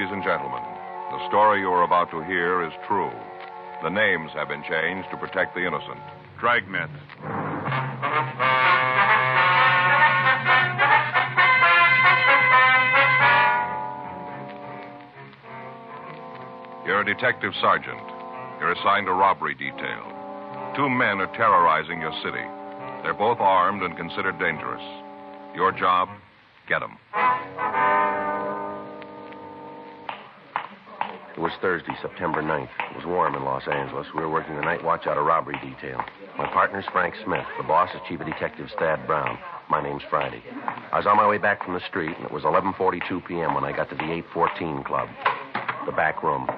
Ladies and gentlemen, the story you are about to hear is true. The names have been changed to protect the innocent. Dragnet. You're a detective sergeant. You're assigned a robbery detail. 2 men are terrorizing your city. They're both armed and considered dangerous. Your job, get them. It was Thursday, September 9th. It was warm in Los Angeles. We were working the night watch out of robbery detail. My partner's Frank Smith. The boss is Chief of Detectives Thad Brown. My name's Friday. I was on my way back from the street, and it was 11:42 p.m. when I got to the 814 Club, the back room.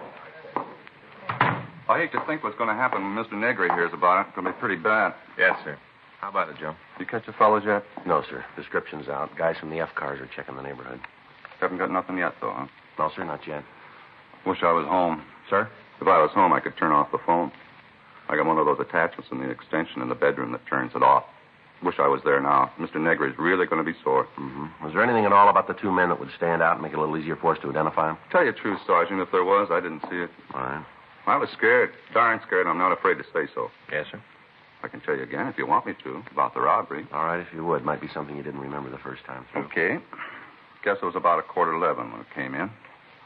I hate to think what's going to happen when Mr. Negri hears about it. It's going to be pretty bad. Yes, sir. How about it, Joe? You catch the fellows yet? No, sir. Description's out. Guys from the F cars are checking the neighborhood. Haven't got nothing yet, though, huh? No, sir, not yet. Wish I was home. Sir? If I was home, I could turn off the phone. I got one of those attachments in the extension in the bedroom that turns it off. Wish I was there now. Mr. Negri's really going to be sore. Mm-hmm. Was there anything at all about the 2 men that would stand out and make it a little easier for us to identify them? Tell you the truth, Sergeant, if there was, I didn't see it. All right. I was scared. Darn scared. I'm not afraid to say so. Yes, sir. I can tell you again, if you want me to, about the robbery. All right, if you would. Might be something you didn't remember the first time through. Okay. Guess it was about 11:15 when it came in.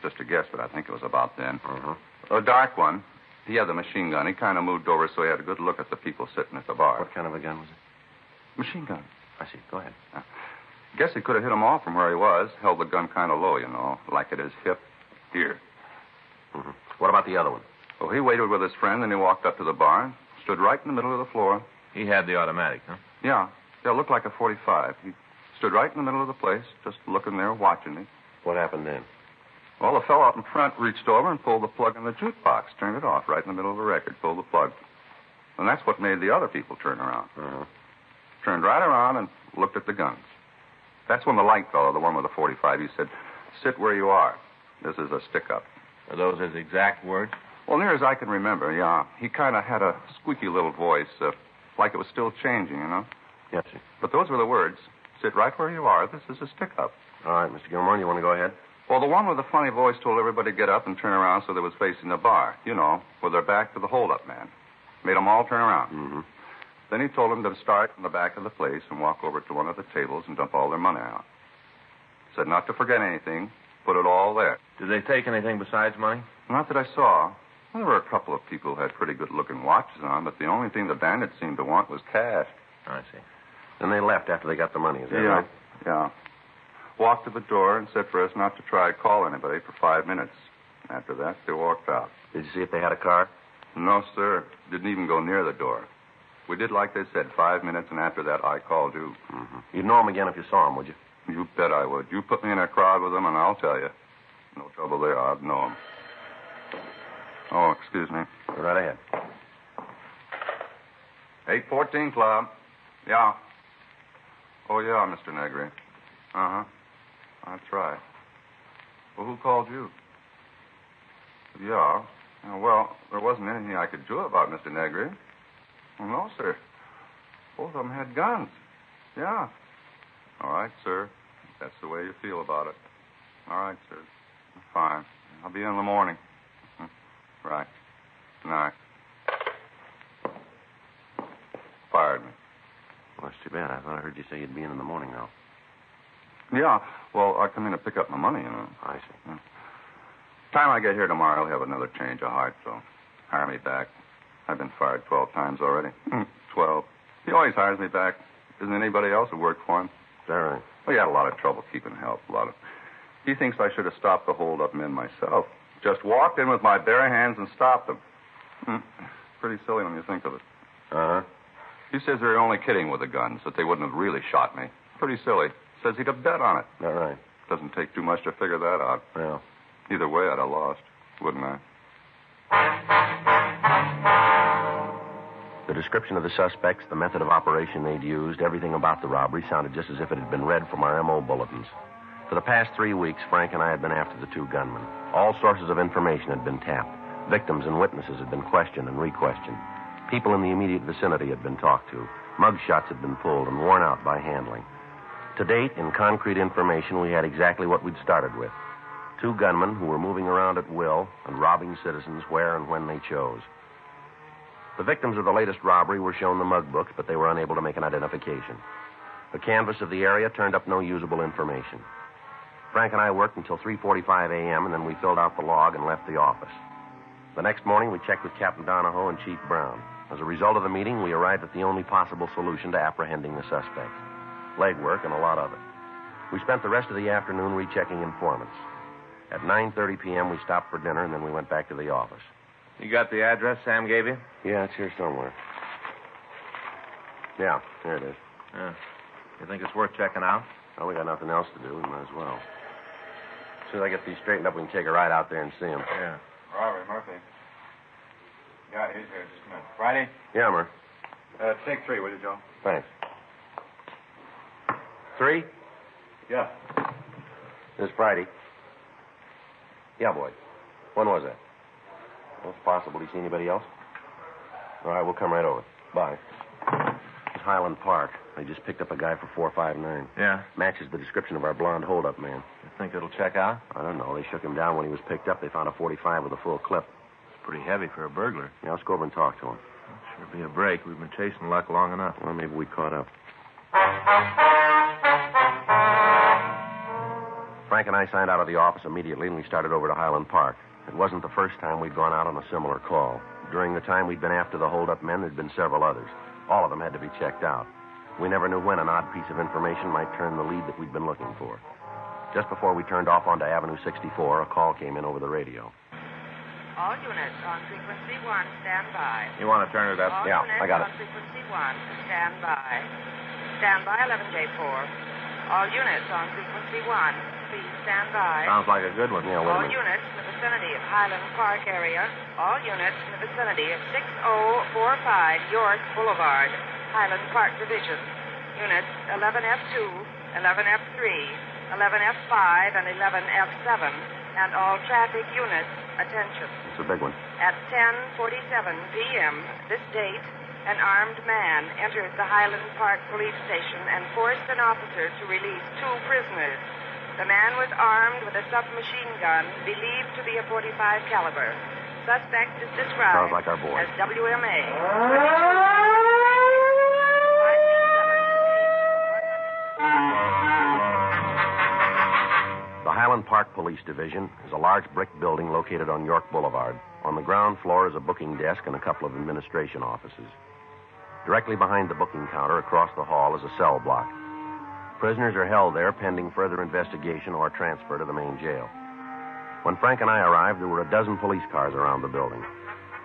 Just a guess, but I think it was about then. Uh-huh. A dark one. He had the machine gun. He kind of moved over so he had a good look at the people sitting at the bar. What kind of a gun was it? Machine gun. I see. Go ahead. Guess he could have hit him off from where he was. Held the gun kind of low, you know, like at his hip. Here. Mm-hmm. What about the other one? Well, he waited with his friend, and he walked up to the bar and stood right in the middle of the floor. He had the automatic, huh? Yeah. Yeah, it looked like a .45. He stood right in the middle of the place, just looking there, watching me. What happened then? Well, the fellow out in front reached over and pulled the plug in the jukebox, turned it off right in the middle of the record, pulled the plug. And that's what made the other people turn around. Uh-huh. Turned right around and looked at the guns. That's when the light fellow, the one with the .45, he said, "Sit where you are. This is a stick-up." Are those his exact words? Well, near as I can remember, yeah. He kind of had a squeaky little voice, like it was still changing, you know. Yes, sir. But those were the words. Sit right where you are. This is a stick-up. All right, Mr. Gilmore, you want to go ahead? Well, the one with the funny voice told everybody to get up and turn around so they was facing the bar. You know, with their back to the hold-up man. Made them all turn around. Mm-hmm. Then he told them to start in the back of the place and walk over to one of the tables and dump all their money out. Said not to forget anything. Put it all there. Did they take anything besides money? Not that I saw. Well, there were a couple of people who had pretty good-looking watches on, but the only thing the bandits seemed to want was cash. I see. Then they left after they got the money, is that Yeah, right? yeah. Walked to the door and said for us not to try to call anybody for 5 minutes. After that, they walked out. Did you see if they had a car? No, sir. Didn't even go near the door. We did like they said, 5 minutes, and after that, I called you. Mm-hmm. You'd know them again if you saw them, would you? You bet I would. You put me in a crowd with them, and I'll tell you. No trouble there. I'd know them. Oh, excuse me. Go right ahead. 814 Club. Yeah. Oh, yeah, Mr. Negri. Uh-huh. That's right. Well, who called you? Yeah. Well, there wasn't anything I could do about Mr. Negri. Well, no, sir. Both of them had guns. Yeah. All right, sir. That's the way you feel about it. All right, sir. Fine. I'll be in the morning. Right. Good night. Fired me. Well, that's too bad. I thought I heard you say you'd be in the morning now. Yeah. Well, I come in to pick up my money, you know. I see. Yeah. Time I get here tomorrow, I'll have another change of heart, so hire me back. I've been fired 12 times already. 12. He always hires me back. Isn't anybody else who worked for him? Is that right? Well, he had a lot of trouble keeping help. He thinks I should have stopped the hold-up men myself. Just walked in with my bare hands and stopped them. Pretty silly when you think of it. Uh-huh. He says they're only kidding with the guns, that they wouldn't have really shot me. Pretty silly. Says he'd have bet on it. All right. Doesn't take too much to figure that out. Well. Either way, I'd have lost, wouldn't I? The description of the suspects, the method of operation they'd used, everything about the robbery sounded just as if it had been read from our M.O. bulletins. For the past 3 weeks, Frank and I had been after the 2 gunmen. All sources of information had been tapped. Victims and witnesses had been questioned and re-questioned. People in the immediate vicinity had been talked to. Mug shots had been pulled and worn out by handling. To date, in concrete information, we had exactly what we'd started with. 2 gunmen who were moving around at will and robbing citizens where and when they chose. The victims of the latest robbery were shown the mug books, but they were unable to make an identification. A canvass of the area turned up no usable information. Frank and I worked until 3:45 a.m., and then we filled out the log and left the office. The next morning, we checked with Captain Donahoe and Chief Brown. As a result of the meeting, we arrived at the only possible solution to apprehending the suspects. Legwork and a lot of it. We spent the rest of the afternoon rechecking informants. At 9:30 p.m., we stopped for dinner, and then we went back to the office. You got the address Sam gave you? Yeah, it's here somewhere. Yeah, here it is. Yeah. You think it's worth checking out? Well, we got nothing else to do. We might as well. As soon as I get these straightened up, we can take a ride out there and see him. Yeah. Robert Murphy. Yeah, he's here. Just a minute. Friday? Yeah, Mur. Take 3, will you, Joe? Thanks. 3? Yeah. This Friday. Yeah, boy. When was that? Well, it's possible. Did you see anybody else? All right, we'll come right over. Bye. It's Highland Park. They just picked up a guy for 459. Yeah? Matches the description of our blonde hold-up man. You think it'll check out? I don't know. They shook him down when he was picked up. They found a 45 with a full clip. It's pretty heavy for a burglar. Yeah, let's go over and talk to him. Sure be a break. We've been chasing luck long enough. Well, maybe we caught up. Frank and I signed out of the office immediately, and we started over to Highland Park. It wasn't the first time we'd gone out on a similar call. During the time we'd been after the hold-up men, there'd been several others. All of them had to be checked out. We never knew when an odd piece of information might turn the lead that we'd been looking for. Just before we turned off onto Avenue 64, a call came in over the radio. All units on frequency 1, stand by. You want to turn it up? All Yeah, units I got on it. frequency 1, stand by. Stand by 11J4. All units on frequency 1, please stand by. Sounds like a good one. Yeah, wait a All minute. units in the vicinity of Highland Park area. All units in the vicinity of 6045 York Boulevard, Highland Park Division. Units 11F2, 11F3, 11F5, and 11F7. And all traffic units, attention. It's a big one. At 10:47 p.m. this date, an armed man entered the Highland Park Police Station and forced an officer to release 2 prisoners. The man was armed with a submachine gun believed to be a .45 caliber. Suspect is described Sounds like our boy. as WMA. The Highland Park Police Division is a large brick building located on York Boulevard. On the ground floor is a booking desk and a couple of administration offices. Directly behind the booking counter across the hall is a cell block. Prisoners are held there pending further investigation or transfer to the main jail. When Frank and I arrived, there were a dozen police cars around the building.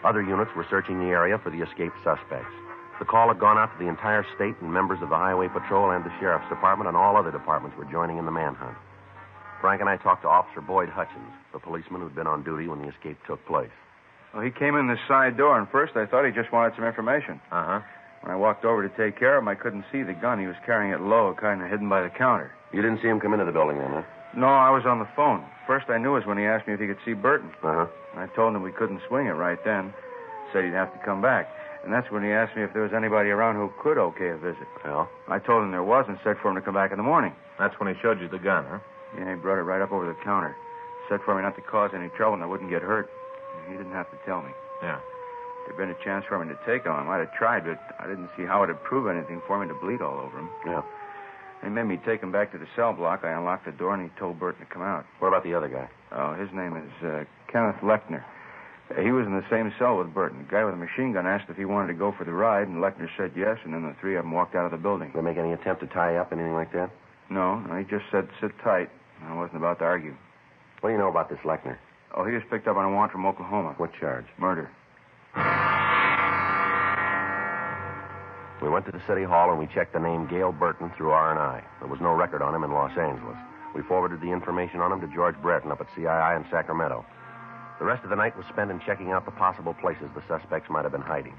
Other units were searching the area for the escaped suspects. The call had gone out to the entire state, and members of the Highway Patrol and the Sheriff's Department and all other departments were joining in the manhunt. Frank and I talked to Officer Boyd Hutchins, the policeman who'd been on duty when the escape took place. Well, he came in the side door, and first I thought he just wanted some information. Uh-huh. When I walked over to take care of him, I couldn't see the gun. He was carrying it low, kind of hidden by the counter. You didn't see him come into the building then, huh? No, I was on the phone. First I knew was when he asked me if he could see Burton. Uh-huh. I told him we couldn't swing it right then. Said he'd have to come back. And that's when he asked me if there was anybody around who could okay a visit. Well? I told him there was and said for him to come back in the morning. That's when he showed you the gun, huh? Yeah, he brought it right up over the counter. Said for me not to cause any trouble and I wouldn't get hurt. He didn't have to tell me. Yeah. If there'd been a chance for me to take him, I might have tried, but I didn't see how it'd prove anything for me to bleed all over him. Yeah. He made me take him back to the cell block. I unlocked the door and he told Burton to come out. What about the other guy? Oh, his name is Kenneth Lechner. He was in the same cell with Burton. The guy with the machine gun asked if he wanted to go for the ride, and Lechner said yes, and then the 3 of them walked out of the building. Did they make any attempt to tie you up, anything like that? No, he just said sit tight. I wasn't about to argue. What do you know about this Lechner? Oh, he was picked up on a warrant from Oklahoma. What charge? Murder. We went to the city hall and we checked the name Gail Burton through R&I. There was no record on him in Los Angeles. We forwarded the information on him to George Breton up at CII in Sacramento. The rest of the night was spent in checking out the possible places the suspects might have been hiding.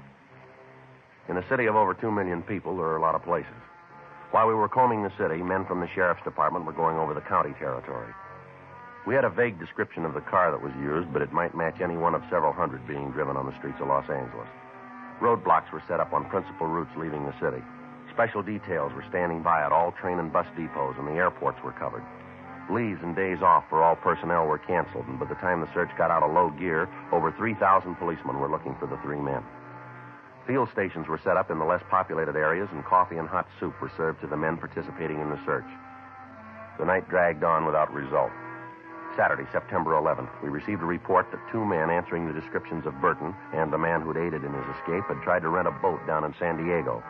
In a city of over 2 million people, there are a lot of places. While we were combing the city, men from the Sheriff's Department were going over the county territory. We had a vague description of the car that was used, but it might match any one of several hundred being driven on the streets of Los Angeles. Roadblocks were set up on principal routes leaving the city. Special details were standing by at all train and bus depots, and the airports were covered. Leaves and days off for all personnel were canceled, and by the time the search got out of low gear, over 3,000 policemen were looking for the three men. Field stations were set up in the less populated areas, and coffee and hot soup were served to the men participating in the search. The night dragged on without result. Saturday, September 11th, we received a report that two men answering the descriptions of Burton and the man who'd aided in his escape had tried to rent a boat down in San Diego.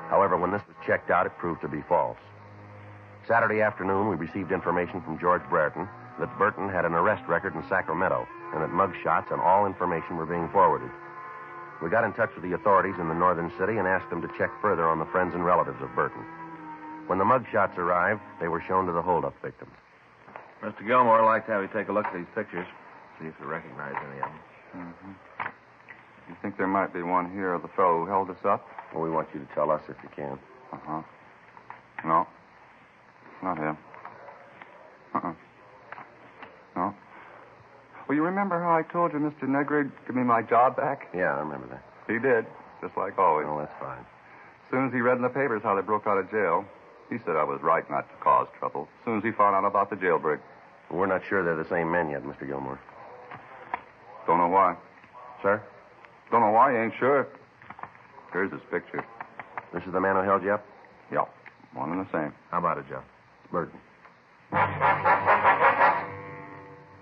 However, when this was checked out, it proved to be false. Saturday afternoon, we received information from George Brereton that Burton had an arrest record in Sacramento and that mug shots and all information were being forwarded. We got in touch with the authorities in the northern city and asked them to check further on the friends and relatives of Burton. When the mug shots arrived, they were shown to the holdup victims. Mr. Gilmore, I'd like to have you take a look at these pictures, see if you recognize any of them. Mm-hmm. You think there might be one here of the fellow who held us up? Well, we want you to tell us if you can. Uh-huh. No. Not him. Uh-uh. No. Well, you remember how I told you Mr. Negrid give me my job back? Yeah, I remember that. He did, just like always. Oh, that's fine. As soon as he read in the papers how they broke out of jail, he said I was right not to cause trouble. As soon as he found out about the jailbreak. We're not sure they're the same men yet, Mr. Gilmore. Don't know why. Sir? Don't know why, you ain't sure. Here's his picture. This is the man who held you up? Yeah, one and the same. How about it, Joe? Burton.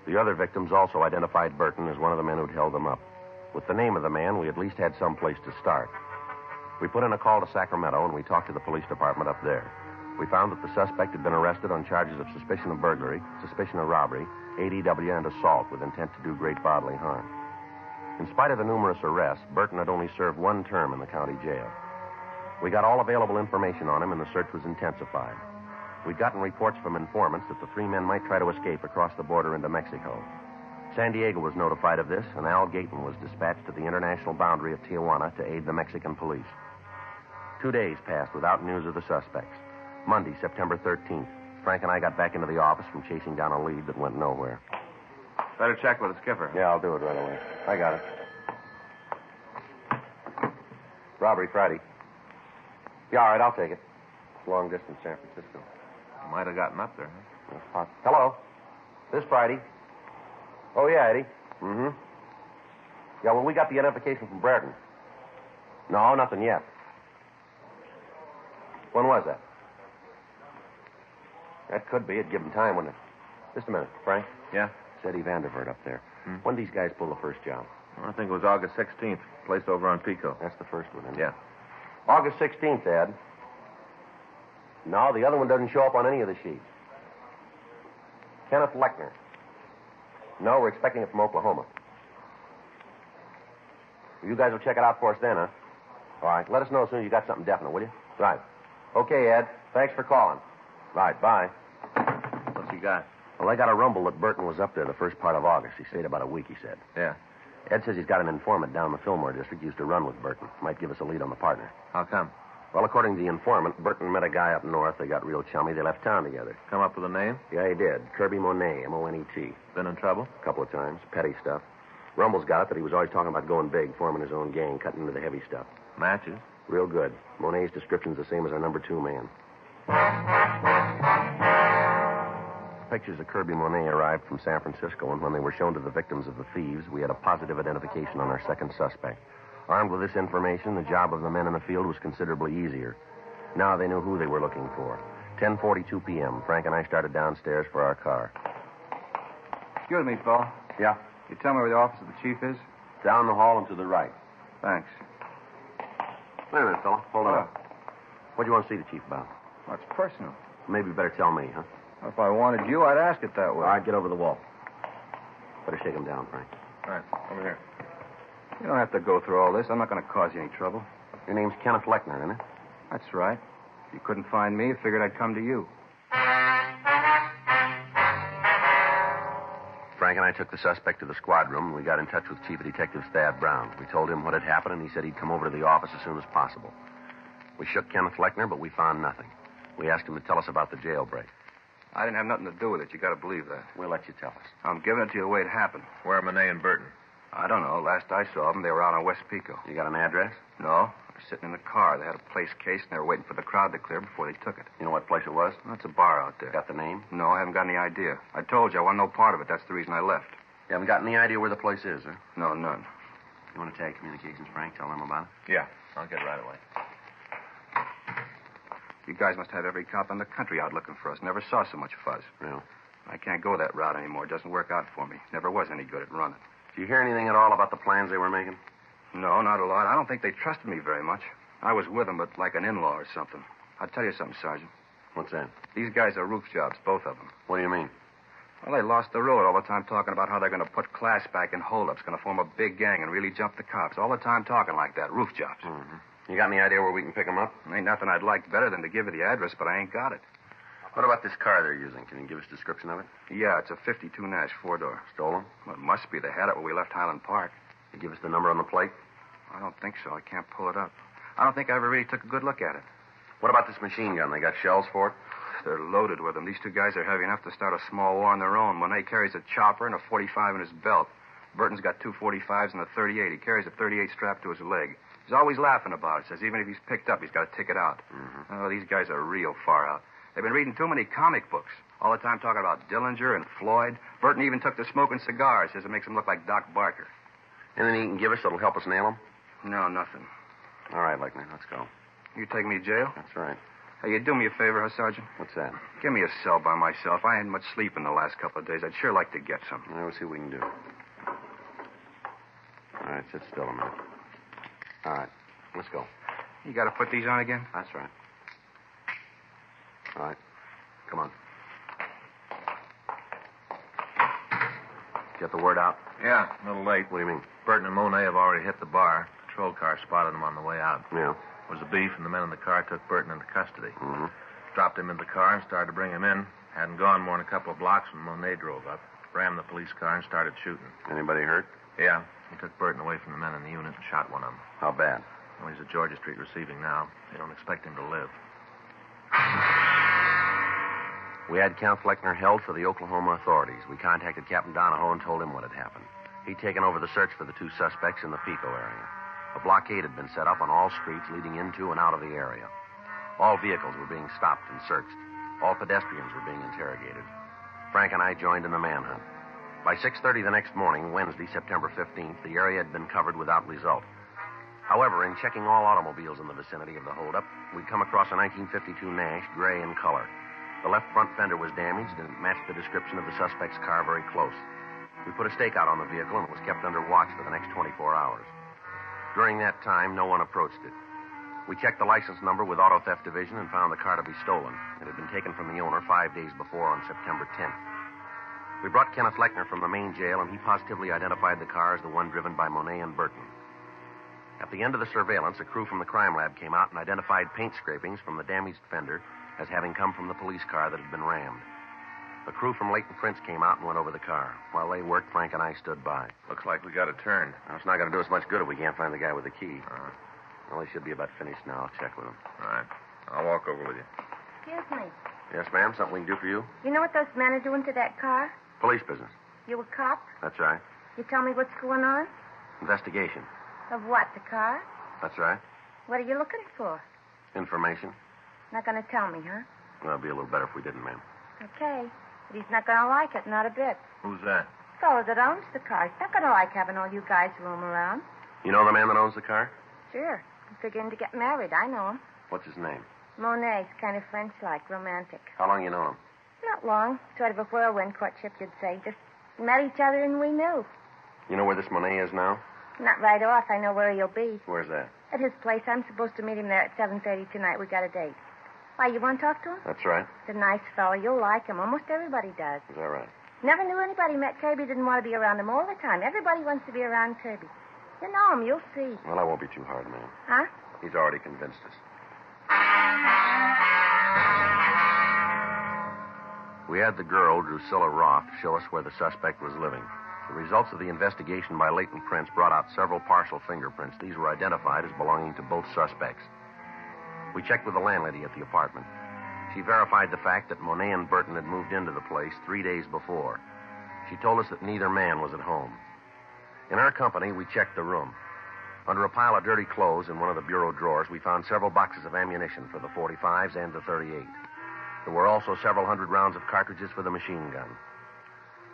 The other victims also identified Burton as one of the men who'd held them up. With the name of the man, we at least had some place to start. We put in a call to Sacramento, and we talked to the police department up there. We found that the suspect had been arrested on charges of suspicion of burglary, suspicion of robbery, ADW, and assault with intent to do great bodily harm. In spite of the numerous arrests, Burton had only served one term in the county jail. We got all available information on him, and the search was intensified. We'd gotten reports from informants that the three men might try to escape across the border into Mexico. San Diego was notified of this, and Al Gayton was dispatched to the international boundary at Tijuana to aid the Mexican police. 2 days passed without news of the suspects. Monday, September 13th, Frank and I got back into the office from chasing down a lead that went nowhere. Better check with the skipper. Yeah, I'll do it right away. I got it. Robbery Friday. Yeah, all right, I'll take it. Long distance San Francisco. Might have gotten up there, huh? Hello. This Friday. Oh, yeah, Eddie. Mm-hmm. Yeah, well, we got the identification from Brereton. No, nothing yet. When was that? That could be. It'd give him time, wouldn't it? Just a minute, Frank. Yeah? It's Eddie Vandervert up there. When did these guys pull the first job? I think it was August 16th. Place over on Pico. That's the first one, isn't it? Yeah. August 16th, Ed. No, the other one doesn't show up on any of the sheets. Kenneth Lechner. No, we're expecting it from Oklahoma. You guys will check it out for us then, huh? All right. Let us know as soon as you got something definite, will you? Right. Okay, Ed. Thanks for calling. Right. Bye. What's he got? Well, I got a rumble that Burton was up there the first part of August. He stayed about a week, he said. Yeah. Ed says he's got an informant down in the Fillmore district used to run with Burton. Might give us a lead on the partner. How come? Well, according to the informant, Burton met a guy up north. They got real chummy. They left town together. Come up with a name? Yeah, he did. Kirby Monet, M-O-N-E-T. Been in trouble? A couple of times. Petty stuff. Rumble's got it that he was always talking about going big, forming his own gang, cutting into the heavy stuff. Matches? Real good. Monet's description's the same as our number 2 man. Pictures of Kirby Monet arrived from San Francisco, and when they were shown to the victims of the thieves, we had a positive identification on our second suspect. Armed with this information, the job of the men in the field was considerably easier. Now they knew who they were looking for. 10:42 p.m., Frank and I started downstairs for our car. Excuse me, Paul. Yeah? You tell me where the office of the chief is? Down the hall and to the right. Thanks. Wait a minute, fella. Hold on. What do you want to see the chief about? That's personal. Maybe you better tell me, huh? If I wanted you, I'd ask it that way. All right, get over the wall. Better shake him down, Frank. All right. Over here. You don't have to go through all this. I'm not going to cause you any trouble. Your name's Kenneth Lechner, isn't it? That's right. If you couldn't find me, I figured I'd come to you. Frank and I took the suspect to the squad room, and we got in touch with Chief Detective Thad Brown. We told him what had happened, and he said he'd come over to the office as soon as possible. We shook Kenneth Lechner, but we found nothing. We asked him to tell us about the jailbreak. I didn't have nothing to do with it. You got to believe that. We'll let you tell us. I'm giving it to you the way it happened. Where are Monet and Burton? I don't know. Last I saw them, they were out on West Pico. You got an address? No. They're sitting in the car. They had a place cased, and they were waiting for the crowd to clear before they took it. You know what place it was? Well, it's a bar out there. Got the name? No, I haven't got any idea. I told you I want no part of it. That's the reason I left. You haven't got any idea where the place is, huh? No, none. You want to tag communications, Frank? Tell them about it? Yeah, I'll get right away. You guys must have every cop in the country out looking for us. Never saw so much fuzz. Yeah. I can't go that route anymore. It doesn't work out for me. Never was any good at running. Did you hear anything at all about the plans they were making? No, not a lot. I don't think they trusted me very much. I was with them, but like an in-law or something. I'll tell you something, Sergeant. What's that? These guys are roof jobs, both of them. What do you mean? Well, they lost the road all the time talking about how they're going to put class back in holdups, going to form a big gang and really jump the cops. All the time talking like that. Roof jobs. Mm-hmm. You got any idea where we can pick them up? Ain't nothing I'd like better than to give you the address, but I ain't got it. What about this car they're using? Can you give us a description of it? Yeah, it's a 52 Nash, 4-door. Stolen? Well, it must be. They had it when we left Highland Park. You give us the number on the plate? I don't think so. I can't pull it up. I don't think I ever really took a good look at it. What about this machine gun? They got shells for it? They're loaded with them. These two guys are heavy enough to start a small war on their own. Monet carries a chopper and a 45 in his belt. Burton's got two 45s and a 38. He carries a 38 strapped to his leg. He's always laughing about it. Says even if he's picked up, he's got to ticket out. Mm-hmm. Oh, these guys are real far out. They've been reading too many comic books. All the time talking about Dillinger and Floyd. Burton even took to smoking cigars. Says it makes him look like Doc Barker. Anything you can give us that'll help us nail them? No, nothing. All right, Lechner, let's go. You take me to jail? That's right. Hey, you do me a favor, huh, Sergeant? What's that? Give me a cell by myself. I hadn't much sleep in the last couple of days. I'd sure like to get some. We'll see what we can do. All right, sit still a minute. All right, let's go. You got to put these on again? That's right. All right, come on. Get the word out? Yeah, a little late. What do you mean? Burton and Monet have already hit the bar. Patrol car spotted them on the way out. Yeah. It was a beef, and the men in the car took Burton into custody. Mm-hmm. Dropped him in the car and started to bring him in. Hadn't gone more than a couple of blocks when Monet drove up, rammed the police car, and started shooting. Anybody hurt? Yeah. He took Burton away from the men in the unit and shot one of them. How bad? Well, he's at Georgia Street receiving now. They don't expect him to live. We had Count Fleckner held for the Oklahoma authorities. We contacted Captain Donahoe and told him what had happened. He'd taken over the search for the two suspects in the Pico area. A blockade had been set up on all streets leading into and out of the area. All vehicles were being stopped and searched. All pedestrians were being interrogated. Frank and I joined in the manhunt. By 6:30 the next morning, Wednesday, September 15th, the area had been covered without result. However, in checking all automobiles in the vicinity of the holdup, we'd come across a 1952 Nash, gray in color. The left front fender was damaged, and it matched the description of the suspect's car very close. We put a stakeout on the vehicle, and it was kept under watch for the next 24 hours. During that time, no one approached it. We checked the license number with Auto Theft Division and found the car to be stolen. It had been taken from the owner 5 days before on September 10th. We brought Kenneth Lechner from the main jail, and he positively identified the car as the one driven by Monet and Burton. At the end of the surveillance, a crew from the crime lab came out and identified paint scrapings from the damaged fender as having come from the police car that had been rammed. A crew from Leighton Prince came out and went over the car. While they worked, Frank and I stood by. Looks like we got it turned. Now, it's not going to do us much good if we can't find the guy with the key. Well, he should be about finished now. I'll check with him. All right. I'll walk over with you. Excuse me. Yes, ma'am? Something we can do for you? You know what those men are doing to that car? Police business. You a cop? That's right. You tell me what's going on? Investigation. Of what, the car? That's right. What are you looking for? Information. Not going to tell me, huh? Well, it'd be a little better if we didn't, ma'am. Okay. But he's not going to like it, not a bit. Who's that? The fellow that owns the car. He's not going to like having all you guys roam around. You know the man that owns the car? Sure. I'm figuring to get married. I know him. What's his name? Monet's kind of French-like, romantic. How long you know him? Not long. Sort of a whirlwind courtship, you'd say. Just met each other and we knew. You know where this Monet is now? Not right off. I know where he'll be. Where's that? At his place. I'm supposed to meet him there at 7:30 tonight. We got a date. Why, you want to talk to him? That's right. He's a nice fellow. You'll like him. Almost everybody does. Is that right? Never knew anybody met Kirby didn't want to be around him all the time. Everybody wants to be around Kirby. You know him. You'll see. Well, I won't be too hard, ma'am. Huh? He's already convinced us. We had the girl, Drusilla Roth, show us where the suspect was living. The results of the investigation by Leighton Prince brought out several partial fingerprints. These were identified as belonging to both suspects. We checked with the landlady at the apartment. She verified the fact that Monet and Burton had moved into the place 3 days before. She told us that neither man was at home. In our company, we checked the room. Under a pile of dirty clothes in one of the bureau drawers, we found several boxes of ammunition for the 45s and the 38. There were also several hundred rounds of cartridges for the machine gun.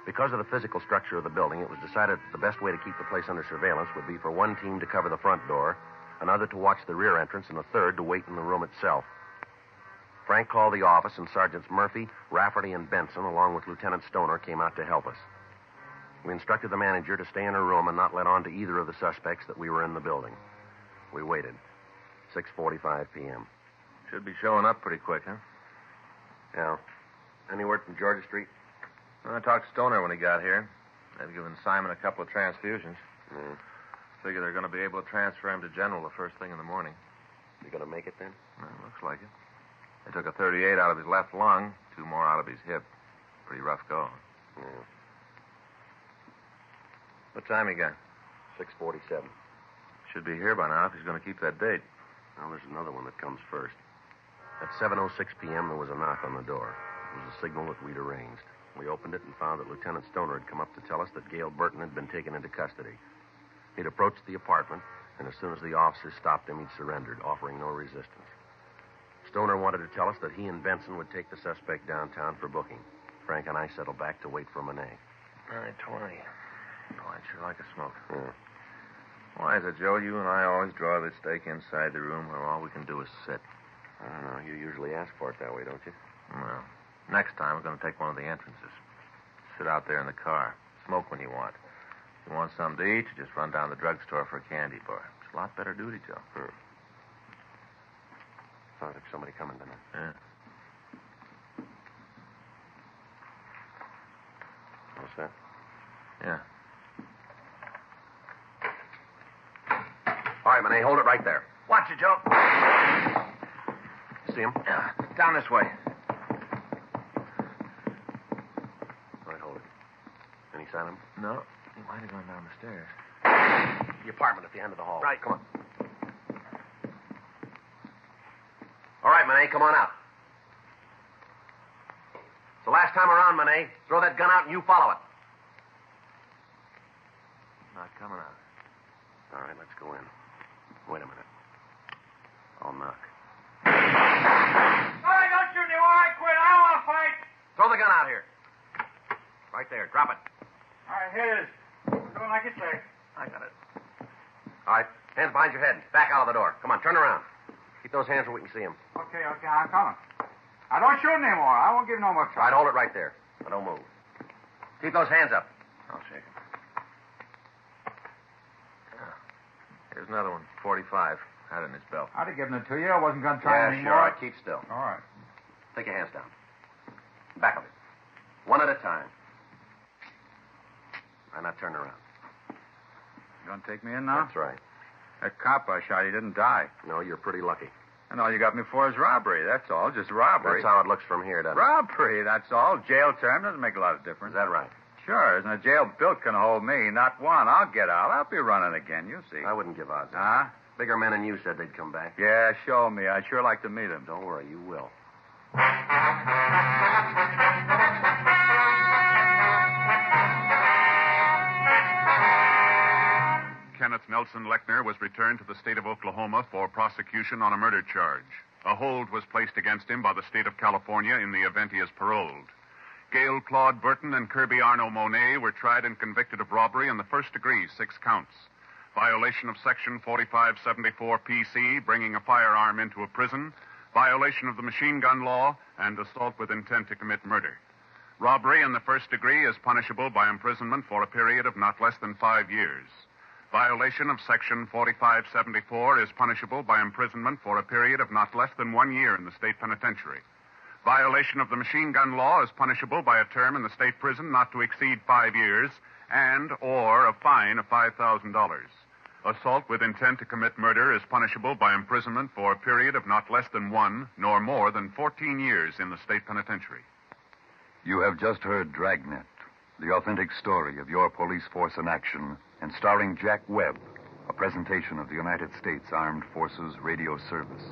Because of the physical structure of the building, it was decided that the best way to keep the place under surveillance would be for one team to cover the front door, another to watch the rear entrance, and a third to wait in the room itself. Frank called the office, and Sergeants Murphy, Rafferty, and Benson, along with Lieutenant Stoner, came out to help us. We instructed the manager to stay in her room and not let on to either of the suspects that we were in the building. We waited. 6:45 p.m. Should be showing up pretty quick, huh? Yeah. Any word from Georgia Street? I talked to Stoner when he got here. They've given Simon a couple of transfusions. Figure they're going to be able to transfer him to General the first thing in the morning. You going to make it then? Well, looks like it. They took a 38 out of his left lung, 2 more out of his hip. Pretty rough go. Yeah. What time he got? 6:47. Should be here by now if he's going to keep that date. Now, there's another one that comes first. At 7:06 p.m., there was a knock on the door. It was a signal that we'd arranged. We opened it and found that Lieutenant Stoner had come up to tell us that Gail Burton had been taken into custody. He'd approached the apartment, and as soon as the officers stopped him, he'd surrendered, offering no resistance. Stoner wanted to tell us that he and Benson would take the suspect downtown for booking. Frank and I settled back to wait for Monet. 9:20. Oh, I'd sure like a smoke. Yeah. Why is it, Joe, you and I always draw this stake inside the room where all we can do is sit? I don't know. You usually ask for it that way, don't you? Well, next time we're going to take one of the entrances. Sit out there in the car. Smoke when you want. If you want something to eat, you just run down to the drugstore for a candy bar. It's a lot better duty, Joe. Sounds like somebody coming tonight. Yeah. What's that? Yeah. All right, Monet, hold it right there. Watch it, Joe. See him? Yeah. Down this way. All right, hold it. Any sign of him? No. He might have gone down the stairs. The apartment at the end of the hall. Right. Come on. All right, Monet, come on out. It's the last time around, Monet. Throw that gun out and you follow it. Not coming out. All right, let's go in. Wait a minute. I'll knock. All right, don't shoot me. All right, quit. I don't want to fight. Throw the gun out here. Right there. Drop it. All right, here it is. Doing like you say. I got it. All right, hands behind your head. Back out of the door. Come on, turn around. Keep those hands where we can see them. Okay, I'm coming. I don't shoot anymore. I won't give no more All trouble. right, hold it right there. Now, don't move. Keep those hands up. I'll shake him. Here's another one. 45. Had it in his belt. I'd have given it to you. I wasn't going to try Yeah, anymore. sure. All right, keep still. All right. Take your hands down. Back of it. One at a time. All right, now turn around. You going to take me in now? That's right. That cop I shot, he didn't die. No, you're pretty lucky. And all you got me for is robbery. That's all. Just robbery. That's how it looks from here, doesn't it? Robbery, that's all. Jail term doesn't make a lot of difference. Is that right? Sure. Isn't a jail built can hold me? Not one. I'll get out. I'll be running again. You see. I wouldn't give odds. Huh? Bigger men than you said they'd come back. Yeah, show me. I'd sure like to meet him. Don't worry, you will. Kenneth Nelson Lechner was returned to the state of Oklahoma for prosecution on a murder charge. A hold was placed against him by the state of California in the event he is paroled. Gail Claude Burton and Kirby Arno Monet were tried and convicted of robbery in the first degree, 6 counts. Violation of Section 4574 PC, bringing a firearm into a prison, violation of the machine gun law, and assault with intent to commit murder. Robbery in the first degree is punishable by imprisonment for a period of not less than 5 years. Violation of Section 4574 is punishable by imprisonment for a period of not less than 1 year in the state penitentiary. Violation of the machine gun law is punishable by a term in the state prison not to exceed 5 years and or a fine of $5,000. Assault with intent to commit murder is punishable by imprisonment for a period of not less than 1 nor more than 14 years in the state penitentiary. You have just heard Dragnet, the authentic story of your police force in action, and starring Jack Webb, a presentation of the United States Armed Forces Radio Service.